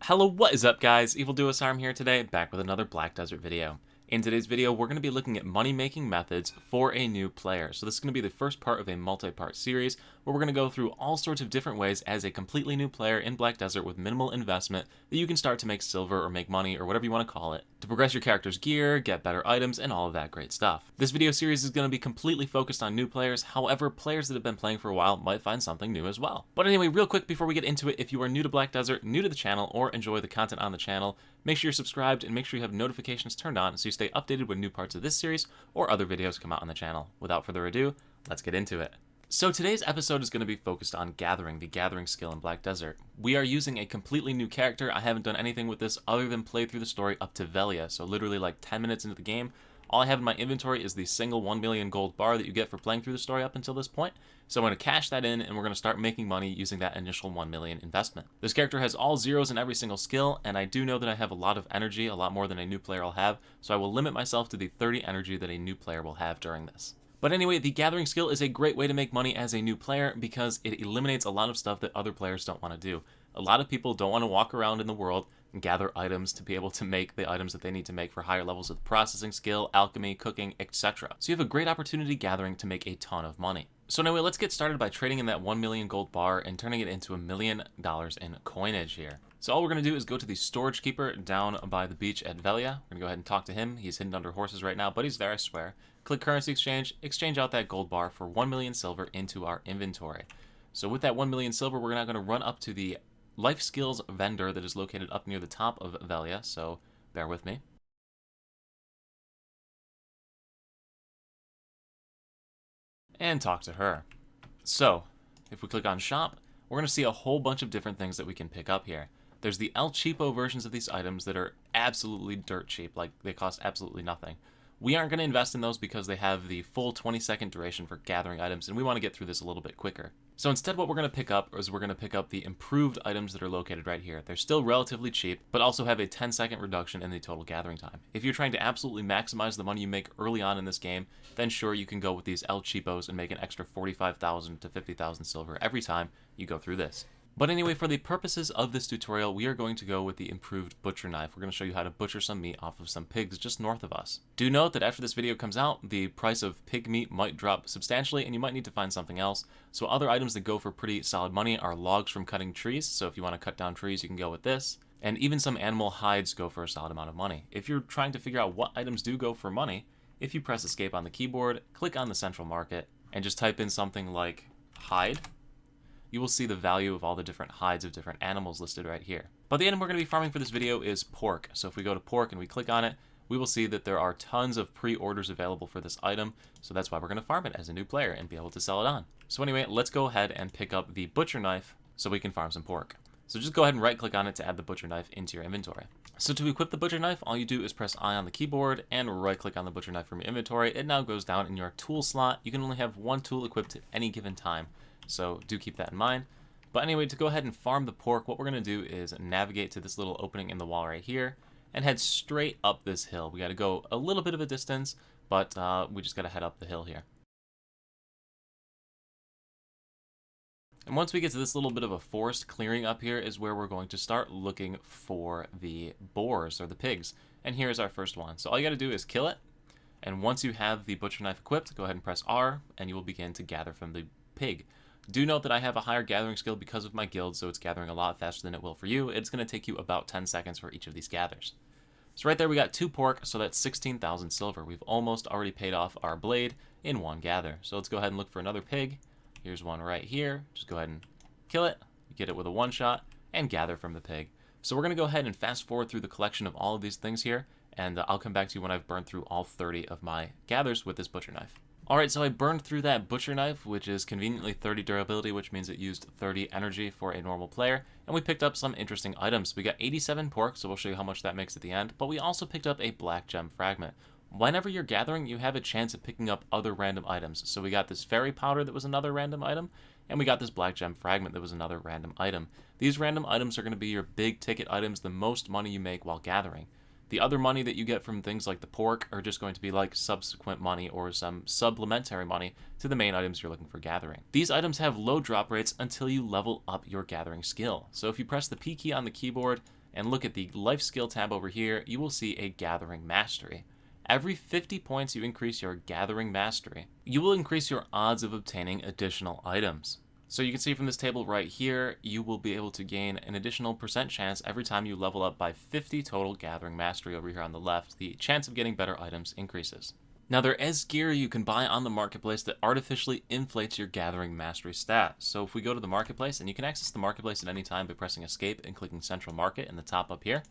Hello, what is up guys? Evil Duos Arm here today, back with another Black Desert video. In today's video, we're going to be looking at money-making methods for a new player. So this is going to be the first part of a multi-part series where we're going to go through all sorts of different ways as a completely new player in Black Desert with minimal investment that you can start to make silver or make money or whatever you want to call it, to progress your character's gear, get better items, and all of that great stuff. This video series is going to be completely focused on new players, however, players that have been playing for a while might find something new as well. But anyway, real quick before we get into it, if you are new to Black Desert, new to the channel, or enjoy the content on the channel, make sure you're subscribed and make sure you have notifications turned on so you stay updated when new parts of this series or other videos come out on the channel. Without further ado, let's get into it. So today's episode is going to be focused on gathering, the gathering skill in Black Desert. We are using a completely new character. I haven't done anything with this other than play through the story up to Loggia, so literally like 10 minutes into the game. All I have in my inventory is the single 1 million gold bar that you get for playing through the story up until this point. So I'm going to cash that in and we're going to start making money using that initial 1 million investment. This character has all zeros in every single skill, and I do know that I have a lot of energy, a lot more than a new player will have, so I will limit myself to the 30 energy that a new player will have during this. But anyway, the gathering skill is a great way to make money as a new player because it eliminates a lot of stuff that other players don't want to do. A lot of people don't want to walk around in the world and gather items to be able to make the items that they need to make for higher levels of processing skill, alchemy, cooking, etc. So you have a great opportunity gathering to make a ton of money. So anyway, let's get started by trading in that 1 million gold bar and turning it into $1 million in coinage here. So all we're going to do is go to the storage keeper down by the beach at Loggia. We're going to go ahead and talk to him. He's hidden under horses right now, but he's there, I swear. Click currency exchange, exchange out that gold bar for 1 million silver into our inventory. So with that 1 million silver, we're now going to run up to the life skills vendor that is located up near the top of Loggia, so bear with me. And talk to her. So, if we click on shop, we're going to see a whole bunch of different things that we can pick up here. There's the El Cheapo versions of these items that are absolutely dirt cheap, like they cost absolutely nothing. We aren't going to invest in those because they have the full 20-second duration for gathering items, and we want to get through this a little bit quicker. So instead what we're going to pick up is we're going to pick up the improved items that are located right here. They're still relatively cheap, but also have a 10-second reduction in the total gathering time. If you're trying to absolutely maximize the money you make early on in this game, then sure, you can go with these El Cheapos and make an extra 45,000 to 50,000 silver every time you go through this. But anyway, for the purposes of this tutorial, we are going to go with the improved butcher knife. We're going to show you how to butcher some meat off of some pigs just north of us. Do note that after this video comes out, the price of pig meat might drop substantially and you might need to find something else. So other items that go for pretty solid money are logs from cutting trees. So if you want to cut down trees, you can go with this. And even some animal hides go for a solid amount of money. If you're trying to figure out what items do go for money, if you press escape on the keyboard, click on the central market, and just type in something like hide, you will see the value of all the different hides of different animals listed right here. But the item we're going to be farming for this video is pork. So if we go to pork and we click on it, we will see that there are tons of pre-orders available for this item. So that's why we're going to farm it as a new player and be able to sell it on. So anyway, let's go ahead and pick up the butcher knife so we can farm some pork. So just go ahead and right click on it to add the butcher knife into your inventory. So to equip the butcher knife, all you do is press I on the keyboard and right click on the butcher knife from your inventory. It now goes down in your tool slot. You can only have one tool equipped at any given time. So do keep that in mind. But anyway, to go ahead and farm the pork, what we're going to do is navigate to this little opening in the wall right here and head straight up this hill. We got to go a little bit of a distance, but we just got to head up the hill here. And once we get to this little bit of a forest clearing up here is where we're going to start looking for the boars or the pigs. And here's our first one. So all you got to do is kill it. And once you have the butcher knife equipped, go ahead and press R and you will begin to gather from the pig. Do note that I have a higher gathering skill because of my guild, so it's gathering a lot faster than it will for you. It's going to take you about 10 seconds for each of these gathers. So right there we got 2 pork, so that's 16,000 silver. We've almost already paid off our blade in one gather. So let's go ahead and look for another pig. Here's one right here. Just go ahead and kill it, get it with a one-shot, and gather from the pig. So we're going to go ahead and fast forward through the collection of all of these things here, and I'll come back to you when I've burned through all 30 of my gathers with this butcher knife. Alright, so I burned through that butcher knife, which is conveniently 30 durability, which means it used 30 energy for a normal player, and we picked up some interesting items. We got 87 pork, so we'll show you how much that makes at the end, but we also picked up a black gem fragment. Whenever you're gathering, you have a chance of picking up other random items. So we got this fairy powder that was another random item, and we got this black gem fragment that was another random item. These random items are going to be your big ticket items, the most money you make while gathering. The other money that you get from things like the pork are just going to be like subsequent money or some supplementary money to the main items you're looking for gathering. These items have low drop rates until you level up your gathering skill. So if you press the P key on the keyboard and look at the life skill tab over here, you will see a gathering mastery. Every 50 points you increase your gathering mastery, you will increase your odds of obtaining additional items. So you can see from this table right here, you will be able to gain an additional % chance every time you level up by 50 total gathering mastery over here on the left. The chance of getting better items increases. Now there is gear you can buy on the marketplace that artificially inflates your gathering mastery stat. So if we go to the marketplace, and you can access the marketplace at any time by pressing escape and clicking central market in the top up here,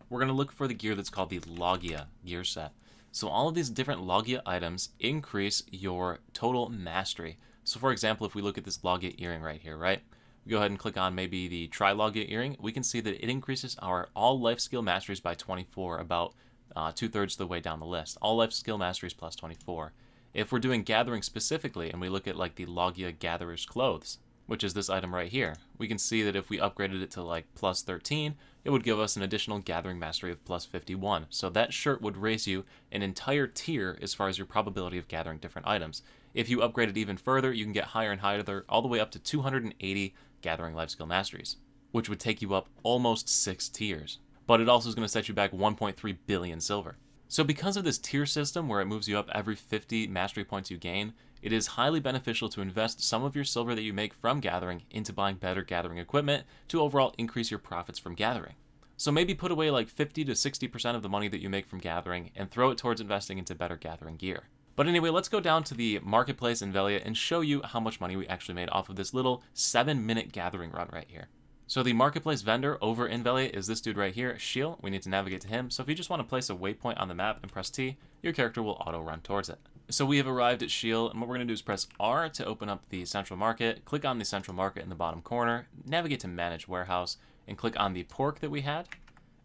we're going to look for the gear that's called the Loggia gear set. So all of these different Loggia items increase your total mastery. So for example, if we look at this Loggia earring right here, right? We go ahead and click on maybe the Try Loggia earring. We can see that it increases our all life skill masteries by 24, about 2/3 of the way down the list. All life skill masteries plus 24. If we're doing gathering specifically, and we look at like the Loggia Gatherer's Clothes, which is this item right here, we can see that if we upgraded it to like plus 13, it would give us an additional gathering mastery of plus 51. So that shirt would raise you an entire tier as far as your probability of gathering different items. If you upgrade it even further, you can get higher and higher, all the way up to 280 gathering life skill masteries, which would take you up almost 6 tiers. But it also is going to set you back 1.3 billion silver. So because of this tier system where it moves you up every 50 mastery points you gain, it is highly beneficial to invest some of your silver that you make from gathering into buying better gathering equipment to overall increase your profits from gathering. So maybe put away like 50 to 60% of the money that you make from gathering and throw it towards investing into better gathering gear. But anyway, let's go down to the marketplace in Velia and show you how much money we actually made off of this little 7-minute gathering run right here. So the marketplace vendor over in Velia is this dude right here, Shiel. We need to navigate to him. So if you just want to place a waypoint on the map and press T, your character will auto run towards it. So we have arrived at Shiel, and what we're going to do is press R to open up the central market, click on the central market in the bottom corner, navigate to manage warehouse, and click on the pork that we had,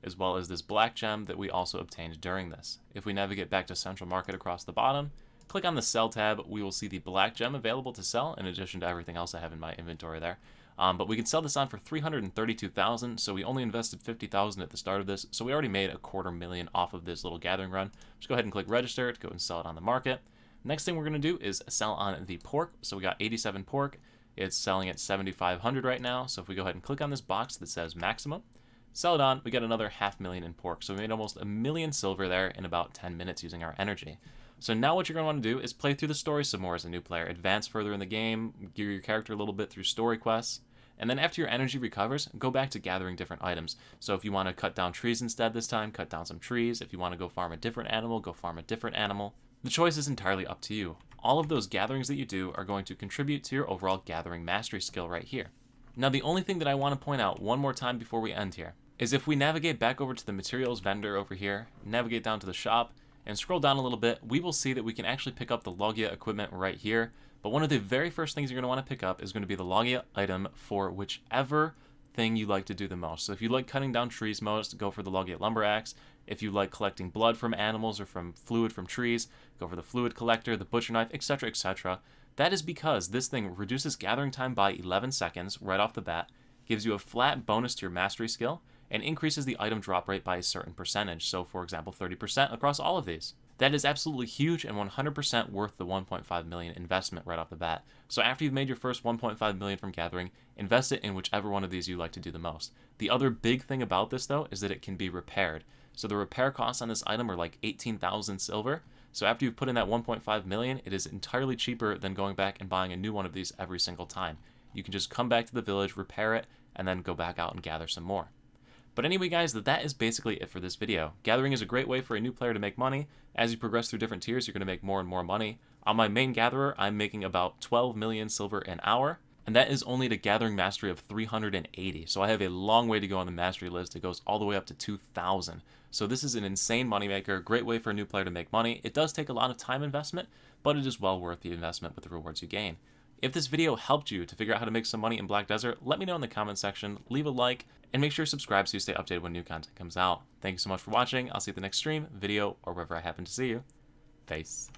as well as this black gem that we also obtained during this. If we navigate back to central market across the bottom, click on the sell tab, we will see the black gem available to sell in addition to everything else I have in my inventory there. But we can sell this on for 332,000, so we only invested 50,000 at the start of this, so we already made $250,000 off of this little gathering run. Just go ahead and click register to go and sell it on the market. Next thing we're going to do is sell on the pork. So we got 87 pork. It's selling at 7,500 right now. So if we go ahead and click on this box that says maximum, sell it on, we get another 500,000 in pork. So we made almost 1 million silver there in about 10 minutes using our energy. So now what you're going to want to do is play through the story some more as a new player, advance further in the game, gear your character a little bit through story quests, and then after your energy recovers, go back to gathering different items. So if you want to cut down trees instead this time, cut down some trees. If you want to go farm a different animal, go farm a different animal. The choice is entirely up to you. All of those gatherings that you do are going to contribute to your overall gathering mastery skill right here. Now the only thing that I want to point out one more time before we end here is if we navigate back over to the materials vendor over here, navigate down to the shop, and scroll down a little bit, we will see that we can actually pick up the Loggia equipment right here. But one of the very first things you're going to want to pick up is going to be the Loggia item for whichever thing you like to do the most. So if you like cutting down trees most, go for the Loggia lumber axe. If you like collecting blood from animals or from fluid from trees, go for the fluid collector, the butcher knife, etc., etc. That is because this thing reduces gathering time by 11 seconds right off the bat, gives you a flat bonus to your mastery skill, and increases the item drop rate by a certain percentage. So for example, 30% across all of these. That is absolutely huge and 100% worth the 1.5 million investment right off the bat. So after you've made your first 1.5 million from gathering, invest it in whichever one of these you like to do the most. The other big thing about this though is that it can be repaired. So the repair costs on this item are like 18,000 silver. So after you've put in that 1.5 million, it is entirely cheaper than going back and buying a new one of these every single time. You can just come back to the village, repair it, and then go back out and gather some more. But anyway guys, that is basically it for this video. Gathering is a great way for a new player to make money. As you progress through different tiers, you're going to make more and more money. On my main gatherer, I'm making about 12 million silver an hour, and that is only to gathering mastery of 380. So I have a long way to go on the mastery list. It goes all the way up to 2,000. So this is an insane moneymaker, great way for a new player to make money. It does take a lot of time investment, but it is well worth the investment with the rewards you gain. If this video helped you to figure out how to make some money in Black Desert, let me know in the comment section, leave a like, and make sure to subscribe so you stay updated when new content comes out. Thank you so much for watching. I'll see you at the next stream, video, or wherever I happen to see you. Peace.